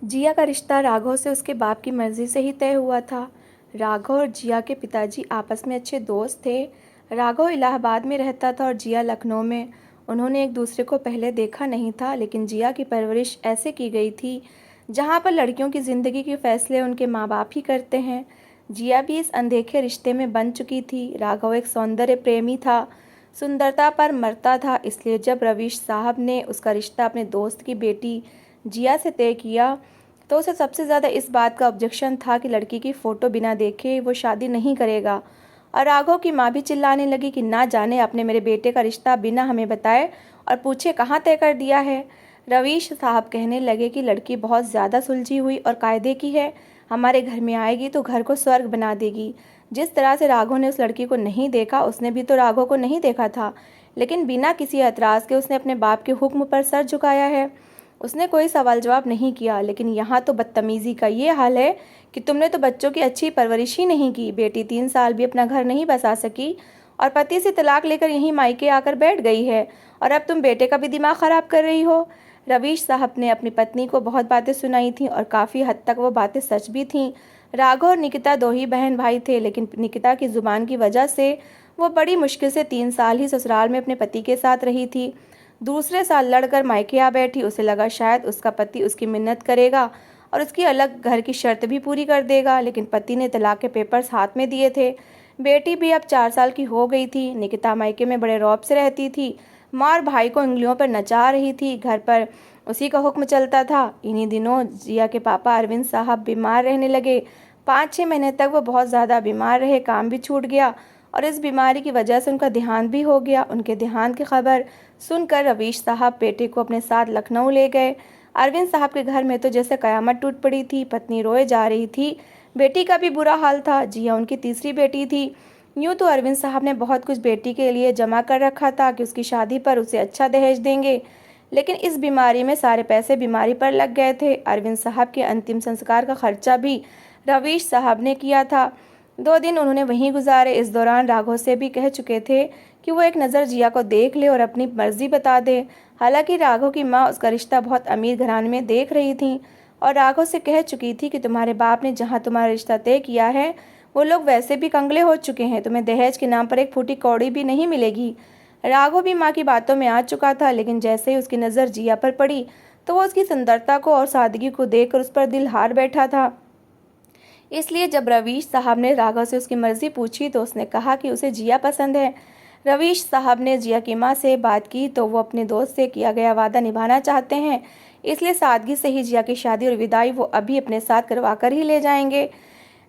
जिया का रिश्ता राघव से उसके बाप की मर्जी से ही तय हुआ था। राघव और जिया के पिताजी आपस में अच्छे दोस्त थे। राघव इलाहाबाद में रहता था और जिया लखनऊ में। उन्होंने एक दूसरे को पहले देखा नहीं था, लेकिन जिया की परवरिश ऐसे की गई थी जहाँ पर लड़कियों की ज़िंदगी के फैसले उनके माँ बाप ही करते हैं। जिया भी इस अनदेखे रिश्ते में बन चुकी थी। राघव एक सौंदर्य प्रेमी था, सुंदरता पर मरता था, इसलिए जब रवीश साहब ने उसका रिश्ता अपने दोस्त की बेटी जिया से तय किया तो उसे सबसे ज़्यादा इस बात का ऑब्जेक्शन था कि लड़की की फ़ोटो बिना देखे वो शादी नहीं करेगा। और राघव की माँ भी चिल्लाने लगी कि ना जाने आपने मेरे बेटे का रिश्ता बिना हमें बताए और पूछे कहाँ तय कर दिया है। रवीश साहब कहने लगे कि लड़की बहुत ज़्यादा सुलझी हुई और कायदे की है, हमारे घर में आएगी तो घर को स्वर्ग बना देगी। जिस तरह से राघव ने उस लड़की को नहीं देखा, उसने भी तो राघव को नहीं देखा था, लेकिन बिना किसी एतराज़ के उसने अपने बाप के हुक्म पर सर झुकाया है। उसने कोई सवाल जवाब नहीं किया। लेकिन यहाँ तो बदतमीज़ी का ये हाल है कि तुमने तो बच्चों की अच्छी परवरिश ही नहीं की। बेटी 3 साल भी अपना घर नहीं बसा सकी और पति से तलाक लेकर यहीं मायके आकर बैठ गई है, और अब तुम बेटे का भी दिमाग ख़राब कर रही हो। रवीश साहब ने अपनी पत्नी को बहुत बातें सुनाई थीं और काफ़ी हद तक वो बातें सच भी थीं। राघव और निकिता दो ही बहन भाई थे, लेकिन निकिता की ज़ुबान की वजह से वो बड़ी मुश्किल से 3 साल ही ससुराल में अपने पति के साथ रही थी। दूसरे साल लड़कर मायके आ बैठी। उसे लगा शायद उसका पति उसकी मिन्नत करेगा और उसकी अलग घर की शर्त भी पूरी कर देगा, लेकिन पति ने तलाक के पेपर्स हाथ में दिए थे। बेटी भी अब 4 साल की हो गई थी। निकिता मायके में बड़े रौब से रहती थी। माँ और भाई को उंगलियों पर नचा रही थी। घर पर उसी का हुक्म चलता था। इन्हीं दिनों जिया के पापा अरविंद साहब बीमार रहने लगे। 5-6 महीने तक वो बहुत ज़्यादा बीमार रहे, काम भी छूट गया और इस बीमारी की वजह से उनका देहांत भी हो गया। उनके देहांत की खबर सुनकर रवीश साहब बेटे को अपने साथ लखनऊ ले गए। अरविंद साहब के घर में तो जैसे कयामत टूट पड़ी थी। पत्नी रोए जा रही थी, बेटी का भी बुरा हाल था। जिया उनकी तीसरी बेटी थी। यूँ तो अरविंद साहब ने बहुत कुछ बेटी के लिए जमा कर रखा था कि उसकी शादी पर उसे अच्छा दहेज देंगे, लेकिन इस बीमारी में सारे पैसे बीमारी पर लग गए थे। अरविंद साहब के अंतिम संस्कार का खर्चा भी रवीश साहब ने किया था। 2 दिन उन्होंने वहीं गुजारे। इस दौरान राघव से भी कह चुके थे कि वो एक नज़र जिया को देख ले और अपनी मर्जी बता दे। हालांकि राघव की माँ उसका रिश्ता बहुत अमीर घराने में देख रही थी और राघव से कह चुकी थी कि तुम्हारे बाप ने जहाँ तुम्हारा रिश्ता तय किया है वो लोग वैसे भी कंगले हो चुके हैं, तुम्हें दहेज के नाम पर एक फूटी कौड़ी भी नहीं मिलेगी। राघव भी माँ की बातों में आ चुका था, लेकिन जैसे ही उसकी नज़र जिया पर पड़ी तो वो उसकी सुंदरता को और सादगी को देखकर उस पर दिल हार बैठा था। इसलिए जब रवीश साहब ने राघव से उसकी मर्जी पूछी तो उसने कहा कि उसे जिया पसंद है। रवीश साहब ने जिया की माँ से बात की तो वो अपने दोस्त से किया गया वादा निभाना चाहते हैं, इसलिए सादगी से ही जिया की शादी और विदाई वो अभी अपने साथ करवा कर ही ले जाएंगे।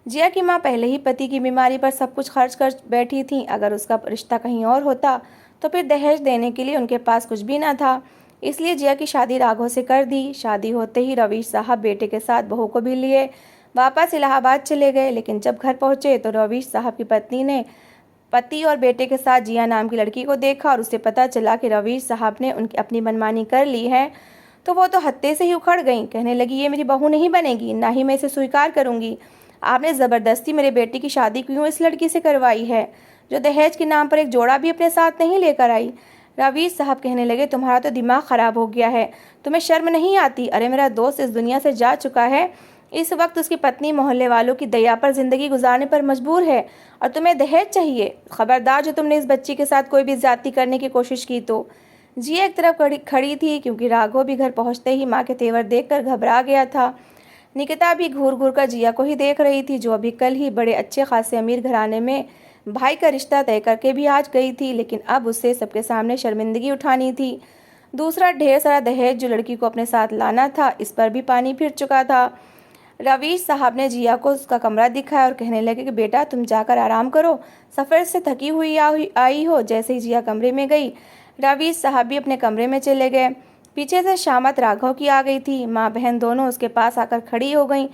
जिया की माँ पहले ही पति की बीमारी पर सब कुछ खर्च कर बैठी थी। अगर उसका रिश्ता कहीं और होता तो फिर दहेज देने के लिए उनके पास कुछ भी ना था। इसलिए जिया की शादी राघव से कर दी। शादी होते ही रवीश साहब बेटे के साथ बहू को भी लिए वापस इलाहाबाद चले गए। लेकिन जब घर पहुंचे तो रवीश साहब की पत्नी ने पति और बेटे के साथ जिया नाम की लड़की को देखा और उससे पता चला कि रवीश साहब ने उनकी अपनी मनमानी कर ली है, तो वो तो हत्थे से ही उखड़ गई। कहने लगी, ये मेरी बहू नहीं बनेगी, ना ही मैं इसे स्वीकार करूंगी। आपने ज़बरदस्ती मेरे बेटे की शादी क्यों इस लड़की से करवाई है, जो दहेज के नाम पर एक जोड़ा भी अपने साथ नहीं लेकर आई। रवीश साहब कहने लगे, तुम्हारा तो दिमाग ख़राब हो गया है, तुम्हें शर्म नहीं आती। अरे मेरा दोस्त इस दुनिया से जा चुका है। इस वक्त उसकी पत्नी मोहल्ले वालों की दया पर ज़िंदगी गुजारने पर मजबूर है और तुम्हें दहेज चाहिए। खबरदार जो तुमने इस बच्ची के साथ कोई भी ज्यादती करने की कोशिश की तो। जिया एक तरफ खड़ी थी, क्योंकि राघव भी घर पहुंचते ही माँ के तेवर देखकर घबरा गया था। निकिता भी घूर घूर कर जिया को ही देख रही थी, जो अभी कल ही बड़े अच्छे खासे अमीर घराने में भाई का रिश्ता तय करके भी आज गई थी, लेकिन अब उससे सबके सामने शर्मिंदगी उठानी थी। दूसरा ढेर सारा दहेज जो लड़की को अपने साथ लाना था, इस पर भी पानी फिर चुका था। रवीश साहब ने जिया को उसका कमरा दिखाया और कहने लगे कि बेटा तुम जाकर आराम करो, सफ़र से थकी हुई आई हो। जैसे ही जिया कमरे में गई, रवीश साहब भी अपने कमरे में चले गए। पीछे से शामत राघव की आ गई थी। माँ बहन दोनों उसके पास आकर खड़ी हो गईं।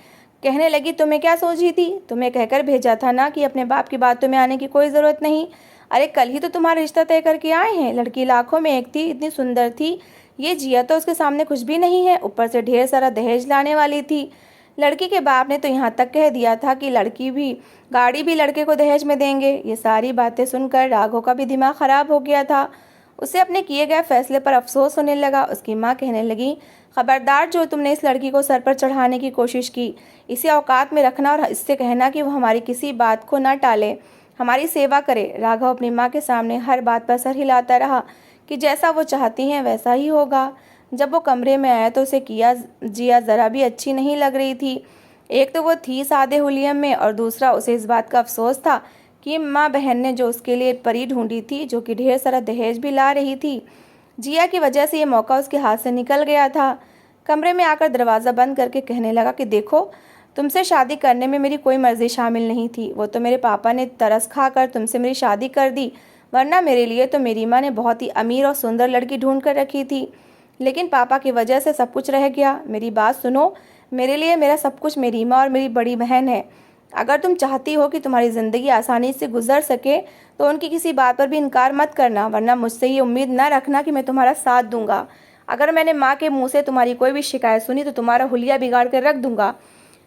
कहने लगी, तुम्हें क्या सोची थी? तुम्हें कहकर भेजा था ना कि अपने बाप की बातों में आने की कोई ज़रूरत नहीं। अरे कल ही तो तुम्हारा रिश्ता तय करके आए हैं। लड़की लाखों में एक थी, इतनी सुंदर थी। ये जिया तो उसके सामने कुछ भी नहीं है, ऊपर से ढेर सारा दहेज लाने वाली थी। लड़की के बाप ने तो यहाँ तक कह दिया था कि लड़की भी गाड़ी भी लड़के को दहेज में देंगे। ये सारी बातें सुनकर राघव का भी दिमाग खराब हो गया था। उसे अपने किए गए फैसले पर अफसोस होने लगा। उसकी माँ कहने लगी, खबरदार, जो तुमने इस लड़की को सर पर चढ़ाने की कोशिश की, इसे औकात में रखना और इससे कहना कि वो हमारी किसी बात को न टाले, हमारी सेवा करे। राघव अपनी माँ के सामने हर बात पर सर हिलाता रहा कि जैसा वो चाहती हैं वैसा ही होगा। जब वो कमरे में आया तो उसे जिया ज़रा भी अच्छी नहीं लग रही थी। एक तो वो थी सादे हुलियम में, और दूसरा उसे इस बात का अफसोस था कि माँ बहन ने जो उसके लिए परी ढूंढी थी, जो कि ढेर सारा दहेज भी ला रही थी, जिया की वजह से ये मौका उसके हाथ से निकल गया था। कमरे में आकर दरवाज़ा बंद करके कहने लगा कि देखो, तुमसे शादी करने में मेरी कोई मर्जी शामिल नहीं थी। वो तो मेरे पापा ने तरस खा कर तुमसे मेरी शादी कर दी, वरना मेरे लिए तो मेरी माँ ने बहुत ही अमीर और सुंदर लड़की ढूंढ कर रखी थी। लेकिन पापा की वजह से सब कुछ रह गया। मेरी बात सुनो, मेरे लिए मेरा सब कुछ मेरी माँ और मेरी बड़ी बहन है। अगर तुम चाहती हो कि तुम्हारी ज़िंदगी आसानी से गुजर सके तो उनकी किसी बात पर भी इनकार मत करना, वरना मुझसे ये उम्मीद न रखना कि मैं तुम्हारा साथ दूंगा। अगर मैंने माँ के मुंह से तुम्हारी कोई भी शिकायत सुनी तो तुम्हारा हुलिया बिगाड़ कर रख दूंगा।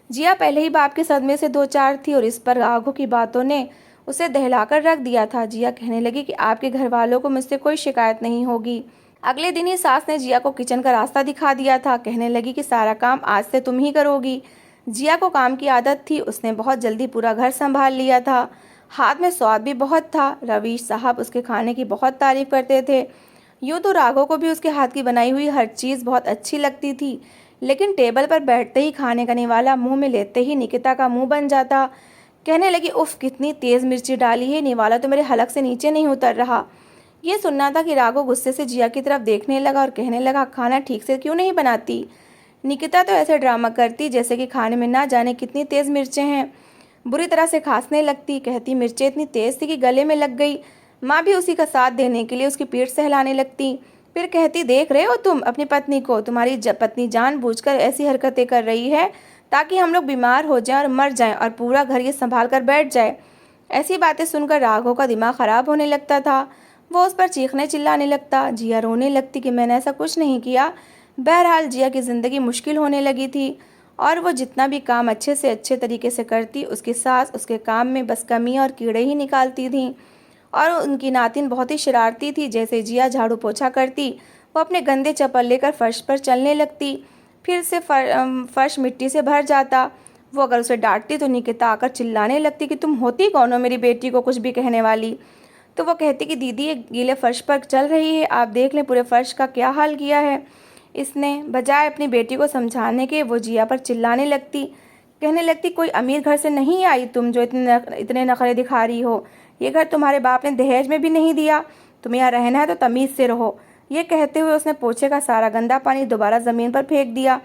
जिया पहले ही बाप के सदमे से दो चार थी, और इस पर राघव की बातों ने उसे दहलाकर रख दिया था। जिया कहने लगी कि आपके घर वालों को मुझसे कोई शिकायत नहीं होगी। अगले दिन ही सास ने जिया को किचन का रास्ता दिखा दिया था। कहने लगी कि सारा काम आज से तुम ही करोगी। जिया को काम की आदत थी, उसने बहुत जल्दी पूरा घर संभाल लिया था। हाथ में स्वाद भी बहुत था। रवीश साहब उसके खाने की बहुत तारीफ करते थे। यूँ तो राघव को भी उसके हाथ की बनाई हुई हर चीज़ बहुत अच्छी लगती थी, लेकिन टेबल पर बैठते ही खाने का निवाला मुंह में लेते ही निकिता का मुंह बन जाता। कहने लगी, उफ, कितनी तेज़ मिर्ची डाली है, निवाला तो मेरे हलक से नीचे नहीं उतर रहा। ये सुनना था कि राघव गुस्से से जिया की तरफ देखने लगा और कहने लगा, खाना ठीक से क्यों नहीं बनाती? निकिता तो ऐसे ड्रामा करती जैसे कि खाने में ना जाने कितनी तेज़ मिर्चें हैं। बुरी तरह से खांसने लगती, कहती मिर्चें इतनी तेज़ थी कि गले में लग गई। माँ भी उसी का साथ देने के लिए उसकी पीठ सहलाने लगती। फिर कहती, देख रहे हो तुम अपनी पत्नी को, तुम्हारी पत्नी जानबूझकर ऐसी हरकतें कर रही है ताकि हम लोग बीमार हो जाएं और मर जाएं और पूरा घर ये संभाल कर बैठ जाए। ऐसी बातें सुनकर राघव का दिमाग खराब होने लगता था। वो उस पर चीखने चिल्लाने लगता। जिया रोने लगती कि मैंने ऐसा कुछ नहीं किया। बहरहाल जिया की ज़िंदगी मुश्किल होने लगी थी, और वो जितना भी काम अच्छे से अच्छे तरीके से करती, उसकी सास उसके काम में बस कमी और कीड़े ही निकालती थीं। और उनकी नातिन बहुत ही शरारती थी। जैसे जिया झाड़ू पोछा करती, वो अपने गंदे चप्पल लेकर फर्श पर चलने लगती। फिर से फर्श मिट्टी से भर जाता। वो अगर उसे डांटती तो निकिता आकर चिल्लाने लगती कि तुम होती कौन हो मेरी बेटी को कुछ भी कहने वाली। तो वो कहती कि दीदी, ये गीले फर्श पर चल रही है, आप देख लें पूरे फर्श का क्या हाल किया है इसने। बजाय अपनी बेटी को समझाने के वो जिया पर चिल्लाने लगती। कहने लगती, कोई अमीर घर से नहीं आई तुम जो इतने नखरे दिखा रही हो। ये घर तुम्हारे बाप ने दहेज में भी नहीं दिया। तुम्हें यहाँ रहना है तो तमीज़ से रहो। ये कहते हुए उसने पोछे का सारा गंदा पानी दोबारा ज़मीन पर फेंक दिया।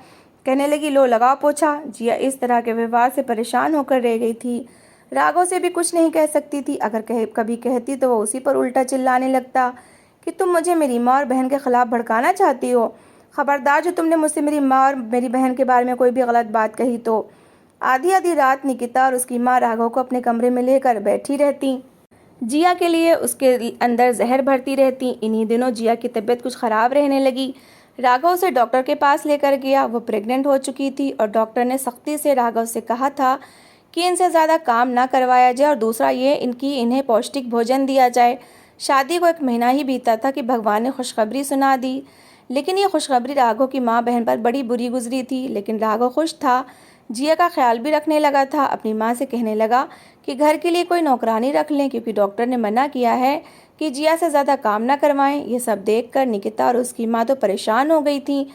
कहने लगी, लो लगाओ पोछा। जिया इस तरह के व्यवहार से परेशान होकर रह गई थी। राघव से भी कुछ नहीं कह सकती थी। अगर कभी कहती तो वो उसी पर उल्टा चिल्लाने लगता कि तुम मुझे मेरी माँ और बहन के खिलाफ भड़काना चाहती हो। खबरदार, जो तुमने मुझसे मेरी माँ और मेरी बहन के बारे में कोई भी गलत बात कही तो। आधी आधी रात निकिता और उसकी माँ राघव को अपने कमरे में लेकर बैठी रहती। जिया के लिए उसके अंदर जहर भरती रहती। इन्हीं दिनों जिया की तबीयत कुछ ख़राब रहने लगी। राघव उसे डॉक्टर के पास लेकर गया। वो प्रेग्नेंट हो चुकी थी और डॉक्टर ने सख्ती से राघव से कहा था कि इनसे ज़्यादा काम ना करवाया जाए, और दूसरा ये इन्हें पौष्टिक भोजन दिया जाए। शादी को 1 महीना ही बीता था कि भगवान ने खुशखबरी सुना दी। लेकिन ये खुशखबरी राघव की माँ बहन पर बड़ी बुरी गुजरी थी। लेकिन राघव खुश था, जिया का ख्याल भी रखने लगा था। अपनी माँ से कहने लगा कि घर के लिए कोई नौकरानी रख लें, क्योंकि डॉक्टर ने मना किया है कि जिया से ज़्यादा काम ना करवाएं। ये सब देखकर निकिता और उसकी माँ तो परेशान हो गई थी।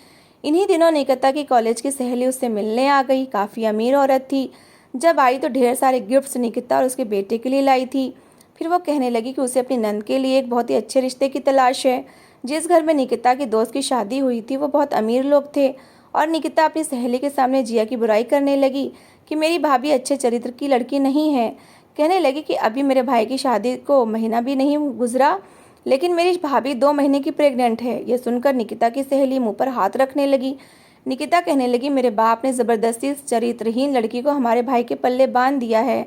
इन्हीं दिनों निकिता की कॉलेज की सहेली उससे मिलने आ गई। काफ़ी अमीर औरत थी। जब आई तो ढेर सारे गिफ्ट्स निकिता और उसके बेटे के लिए लाई थी। फिर वो कहने लगी कि उसे अपनी नंद के लिए एक बहुत ही अच्छे रिश्ते की तलाश है। जिस घर में निकिता की दोस्त की शादी हुई थी वो बहुत अमीर लोग थे, और निकिता अपनी सहेली के सामने जिया की बुराई करने लगी कि मेरी भाभी अच्छे चरित्र की लड़की नहीं है। कहने लगी कि अभी मेरे भाई की शादी को महीना भी नहीं गुजरा, लेकिन मेरी भाभी 2 महीने की प्रेग्नेंट है। यह सुनकर निकिता की सहेली मुंह पर हाथ रखने लगी। निकिता कहने लगी, मेरे बाप ने ज़बरदस्ती इस चरित्रहीन लड़की को हमारे भाई के पल्ले बांध दिया है।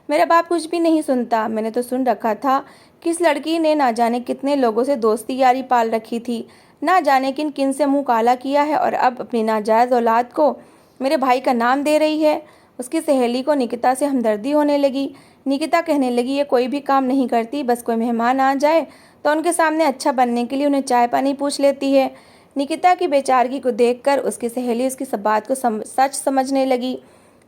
मेरा बाप कुछ भी नहीं सुनता। मैंने तो सुन रखा था कि इस लड़की ने ना जाने कितने लोगों से दोस्ती यारी पाल रखी थी, ना जाने किन किन से मुंह काला किया है, और अब अपनी नाजायज़ औलाद को मेरे भाई का नाम दे रही है। उसकी सहेली को निकिता से हमदर्दी होने लगी। निकिता कहने लगी, ये कोई भी काम नहीं करती, बस कोई मेहमान आ जाए तो उनके सामने अच्छा बनने के लिए उन्हें चाय पानी पूछ लेती है। निकिता की बेचारगी को देखकर उसकी सहेली उसकी सब बात को सच समझने लगी।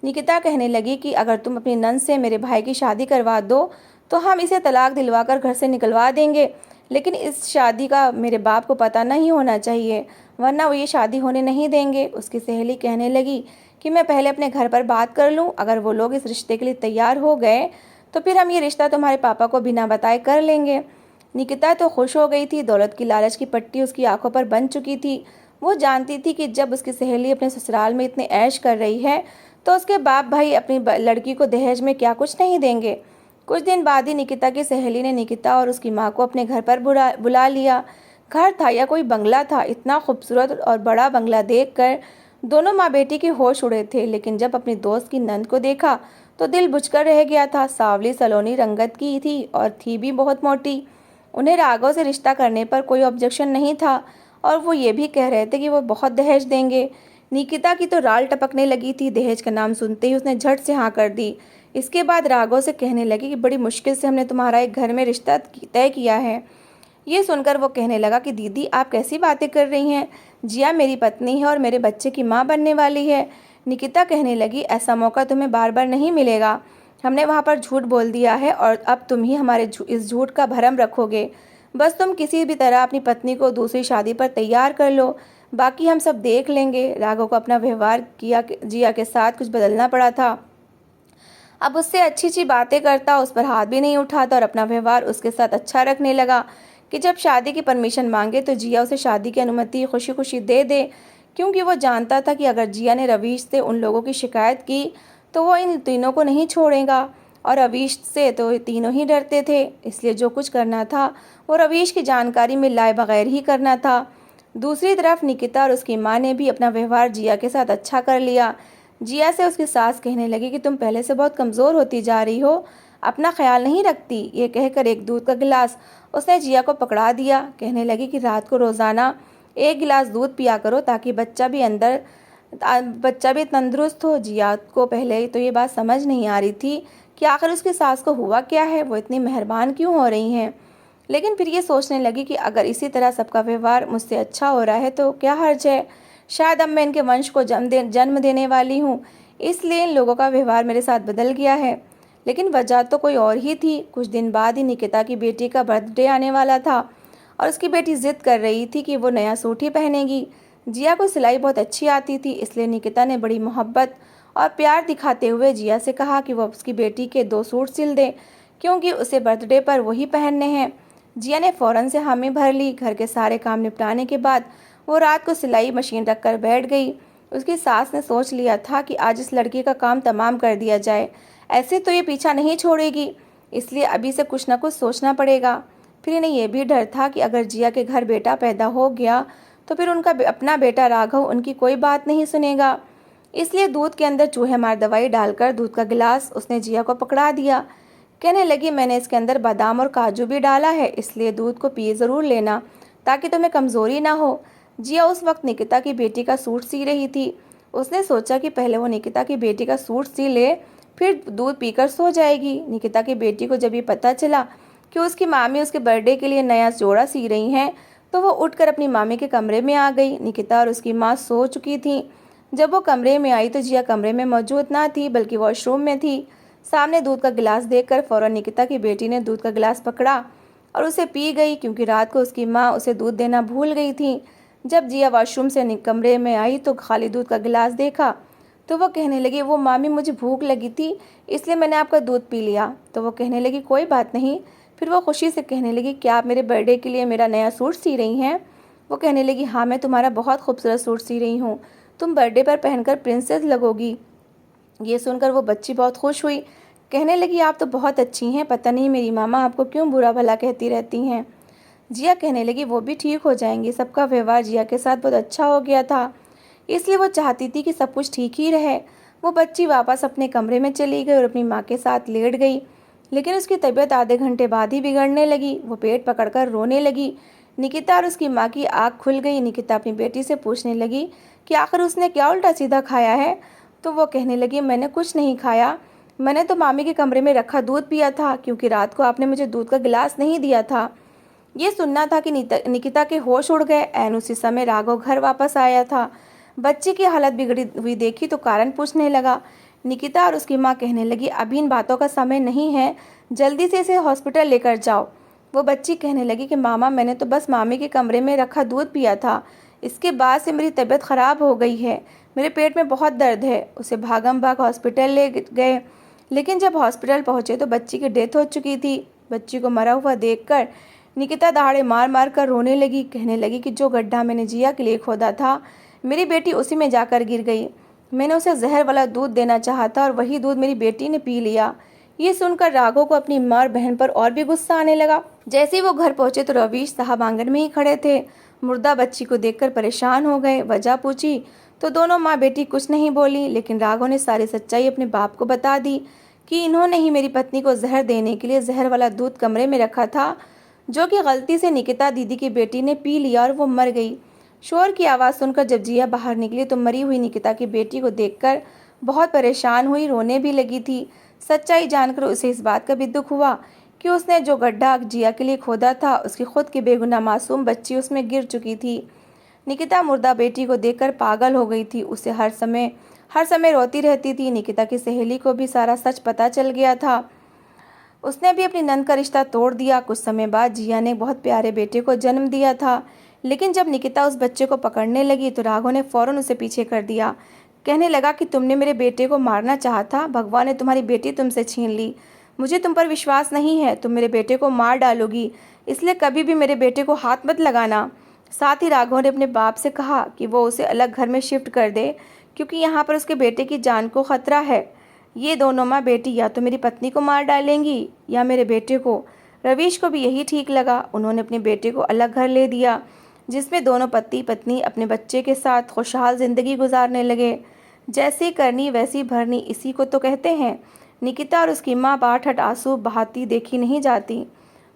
निकिता कहने लगी कि अगर तुम अपनी नंद से मेरे भाई की शादी करवा दो तो हम इसे तलाक दिलवाकर घर से निकलवा देंगे, लेकिन इस शादी का मेरे बाप को पता नहीं होना चाहिए, वरना वो ये शादी होने नहीं देंगे। उसकी सहेली कहने लगी कि मैं पहले अपने घर पर बात कर लूँ, अगर वो लोग इस रिश्ते के लिए तैयार हो गए तो फिर हम ये रिश्ता तुम्हारे पापा को बिना बताए कर लेंगे। निकिता तो खुश हो गई थी। दौलत की लालच की पट्टी उसकी आंखों पर बन चुकी थी। वो जानती थी कि जब उसकी सहेली अपने ससुराल में इतने ऐश कर रही है तो उसके बाप भाई अपनी लड़की को दहेज में क्या कुछ नहीं देंगे। कुछ दिन बाद ही निकिता की सहेली ने निकिता और उसकी माँ को अपने घर पर बुला लिया। घर था या कोई बंगला था, इतना खूबसूरत और बड़ा बंगला देखकर दोनों माँ बेटी के होश उड़े थे। लेकिन जब अपनी दोस्त की नंद को देखा तो दिल बुझकर रह गया था। सांवली सलोनी रंगत की थी और थी भी बहुत मोटी। उन्हें राघव से रिश्ता करने पर कोई ऑब्जेक्शन नहीं था और वो ये भी कह रहे थे कि वो बहुत दहेज देंगे। निकिता की तो राल टपकने लगी थी। दहेज का नाम सुनते ही उसने झट से हाँ कर दी। इसके बाद राघव से कहने लगी कि बड़ी मुश्किल से हमने तुम्हारा एक घर में रिश्ता तय किया है। ये सुनकर वो कहने लगा कि दीदी आप कैसी बातें कर रही हैं, जिया मेरी पत्नी है और मेरे बच्चे की माँ बनने वाली है। निकिता कहने लगी ऐसा मौका तुम्हें बार बार नहीं मिलेगा। हमने वहाँ पर झूठ बोल दिया है और अब तुम ही हमारे इस झूठ का भरम रखोगे। बस तुम किसी भी तरह अपनी पत्नी को दूसरी शादी पर तैयार कर लो, बाकी हम सब देख लेंगे। राघव को अपना व्यवहार जिया के साथ कुछ बदलना पड़ा था। अब उससे अच्छी अच्छी बातें करता, उस पर हाथ भी नहीं उठाता और अपना व्यवहार उसके साथ अच्छा रखने लगा कि जब शादी की परमिशन मांगे तो जिया उसे शादी की अनुमति खुशी खुशी दे दे, क्योंकि वो जानता था कि अगर जिया ने रवीश से उन लोगों की शिकायत की तो वो इन तीनों को नहीं छोड़ेगा। और रवीश से तो ये तीनों ही डरते थे, इसलिए जो कुछ करना था वो रवीश की जानकारी में लाए बगैर ही करना था। दूसरी तरफ निकिता और उसकी माँ ने भी अपना व्यवहार जिया के साथ अच्छा कर लिया। जिया से उसकी सास कहने लगी कि तुम पहले से बहुत कमज़ोर होती जा रही हो, अपना ख्याल नहीं रखती। ये कहकर एक दूध का गिलास उसने जिया को पकड़ा दिया। कहने लगी कि रात को रोज़ाना 1 गिलास दूध पिया करो ताकि बच्चा भी तंदुरुस्त हो। जिया को पहले तो ये बात समझ नहीं आ रही थी कि आखिर उसकी सास को हुआ क्या है, वो इतनी मेहरबान क्यों हो रही हैं। लेकिन फिर ये सोचने लगी कि अगर इसी तरह सबका व्यवहार मुझसे अच्छा हो रहा है तो क्या हर्ज है। शायद अब मैं इनके वंश को जन्म देने वाली हूँ, इसलिए इन लोगों का व्यवहार मेरे साथ बदल गया है। लेकिन वजह तो कोई और ही थी। कुछ दिन बाद ही निकिता की बेटी का बर्थडे आने वाला था और उसकी बेटी जिद कर रही थी कि वो नया सूट ही पहनेगी। जिया को सिलाई बहुत अच्छी आती थी, इसलिए निकिता ने बड़ी मोहब्बत और प्यार दिखाते हुए जिया से कहा कि वो उसकी बेटी के 2 सूट सिल दे, क्योंकि उसे बर्थडे पर वही पहनने हैं। जिया ने फ़ौरन से हामी भर ली। घर के सारे काम निपटाने के बाद वो रात को सिलाई मशीन रख कर बैठ गई। उसकी सास ने सोच लिया था कि आज इस लड़की का काम तमाम कर दिया जाए, ऐसे तो ये पीछा नहीं छोड़ेगी, इसलिए अभी से कुछ ना कुछ सोचना पड़ेगा। फिर इन्हें यह भी डर था कि अगर जिया के घर बेटा पैदा हो गया तो फिर उनका अपना बेटा राघव उनकी कोई बात नहीं सुनेगा। इसलिए दूध के अंदर चूहे मार दवाई डालकर दूध का गिलास उसने जिया को पकड़ा दिया। कहने लगी मैंने इसके अंदर बादाम और काजू भी डाला है, इसलिए दूध को पिए ज़रूर लेना ताकि तुम्हें कमज़ोरी ना हो। जिया उस वक्त निकिता की बेटी का सूट सी रही थी। उसने सोचा कि पहले वो निकिता की बेटी का सूट सी ले, फिर दूध पीकर सो जाएगी। निकिता की बेटी को जब ये पता चला कि उसकी मामी उसके बर्थडे के लिए नया जोड़ा सी रही हैं तो वो उठकर अपनी मामी के कमरे में आ गई। निकिता और उसकी माँ सो चुकी थी। जब वो कमरे में आई तो जिया कमरे में मौजूद ना थी बल्कि वॉशरूम में थी। सामने दूध का गिलास देखकर फौरन निकिता की बेटी ने दूध का गिलास पकड़ा और उसे पी गई, क्योंकि रात को उसकी माँ उसे दूध देना भूल गई थी। जब जिया वॉशरूम से कमरे में आई तो खाली दूध का गिलास देखा तो वो कहने लगी वो मामी मुझे भूख लगी थी इसलिए मैंने आपका दूध पी लिया। तो वो कहने लगी कोई बात नहीं। फिर वो खुशी से कहने लगी क्या आप मेरे बर्थडे के लिए मेरा नया सूट सी रही हैं। वो कहने लगी हाँ मैं तुम्हारा बहुत खूबसूरत सूट सी रही हूँ, तुम बर्थडे पर पहनकर प्रिंसेस लगोगी। ये सुनकर वो बच्ची बहुत खुश हुई। कहने लगी आप तो बहुत अच्छी हैं, पता नहीं मेरी मामा आपको क्यों बुरा भला कहती रहती हैं। जिया कहने लगी वो भी ठीक हो जाएंगी। सबका व्यवहार जिया के साथ बहुत अच्छा हो गया था, इसलिए वो चाहती थी कि सब कुछ ठीक ही रहे। वो बच्ची वापस अपने कमरे में चली गई और अपनी माँ के साथ लेट गई। लेकिन उसकी तबीयत आधे घंटे बाद ही बिगड़ने लगी। वो पेट पकड़कर रोने लगी। निकिता और उसकी माँ की आँख खुल गई। निकिता अपनी बेटी से पूछने लगी कि आखिर उसने क्या उल्टा सीधा खाया है। तो वो कहने लगी मैंने कुछ नहीं खाया, मैंने तो मामी के कमरे में रखा दूध पिया था, क्योंकि रात को आपने मुझे दूध का गिलास नहीं दिया था। ये सुनना था कि निकिता के होश उड़ गए। ऐन उसी समय राघव घर वापस आया था। बच्ची की हालत बिगड़ी हुई देखी तो कारण पूछने लगा। निकिता और उसकी माँ कहने लगी, अभी इन बातों का समय नहीं है, जल्दी से इसे हॉस्पिटल लेकर जाओ। वो बच्ची कहने लगी कि मामा, मैंने तो बस मामी के कमरे में रखा दूध पिया था, इसके बाद से मेरी तबीयत खराब हो गई है, मेरे पेट में बहुत दर्द है। उसे भागम भाग हॉस्पिटल ले गए, लेकिन जब हॉस्पिटल पहुंचे तो बच्ची की डेथ हो चुकी थी। बच्ची को मरा हुआ देखकर निकिता दहाड़े मार मार कर रोने लगी। कहने लगी कि जो गड्ढा मैंने जिया के लिए खोदा था, मेरी बेटी उसी में जाकर गिर गई। मैंने उसे जहर वाला दूध देना चाहा था और वही दूध मेरी बेटी ने पी लिया। ये सुनकर राघव को अपनी माँ और बहन पर और भी गुस्सा आने लगा। जैसे ही वो घर पहुंचे तो रवीश साहब आंगन में ही खड़े थे। मुर्दा बच्ची को देखकर परेशान हो गए। वजह पूछी तो दोनों माँ बेटी कुछ नहीं बोली, लेकिन राघव ने सारी सच्चाई अपने बाप को बता दी कि इन्होंने ही मेरी पत्नी को जहर देने के लिए जहर वाला दूध कमरे में रखा था, जो कि गलती से निकिता दीदी की बेटी ने पी लिया और वो मर गई। शोर की आवाज़ सुनकर जब जिया बाहर निकली तो मरी हुई निकिता की बेटी को देखकर बहुत परेशान हुई, रोने भी लगी थी। सच्चाई जानकर उसे इस बात का भी दुख हुआ कि उसने जो गड्ढा जिया के लिए खोदा था, उसकी खुद की बेगुनाह मासूम बच्ची उसमें गिर चुकी थी। निकिता मुर्दा बेटी को देखकर पागल हो गई थी। उसे हर समय रोती रहती थी। निकिता की सहेली को भी सारा सच पता चल गया था। उसने भी अपनी नंद का रिश्ता तोड़ दिया। कुछ समय बाद जिया ने बहुत प्यारे बेटे को जन्म दिया था, लेकिन जब निकिता उस बच्चे को पकड़ने लगी तो राघव ने फौरन उसे पीछे कर दिया। कहने लगा कि तुमने मेरे बेटे को मारना चाहा था, भगवान ने तुम्हारी बेटी तुमसे छीन ली। मुझे तुम पर विश्वास नहीं है, तुम मेरे बेटे को मार डालोगी, इसलिए कभी भी मेरे बेटे को हाथ मत लगाना। साथ ही राघव ने अपने बाप से कहा कि वो उसे अलग घर में शिफ्ट कर दे, क्योंकि यहाँ पर उसके बेटे की जान को खतरा है। ये दोनों माँ बेटी या तो मेरी पत्नी को मार डालेंगी या मेरे बेटे को। रवीश को भी यही ठीक लगा। उन्होंने अपने बेटे को अलग घर ले दिया, जिसमें दोनों पति पत्नी अपने बच्चे के साथ खुशहाल ज़िंदगी गुजारने लगे। जैसी करनी वैसी भरनी, इसी को तो कहते हैं। निकिता और उसकी माँ बाहठ आंसू बहाती देखी नहीं जाती।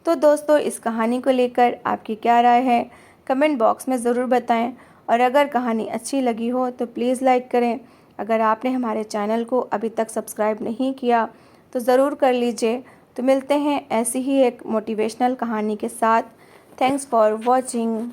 तो दोस्तों, इस कहानी को लेकर आपकी क्या राय है, कमेंट बॉक्स में ज़रूर बताएं। और अगर कहानी अच्छी लगी हो तो प्लीज़ लाइक करें। अगर आपने हमारे चैनल को अभी तक सब्सक्राइब नहीं किया तो ज़रूर कर लीजिए। तो मिलते हैं ऐसी ही एक मोटिवेशनल कहानी के साथ। Thanks for watching.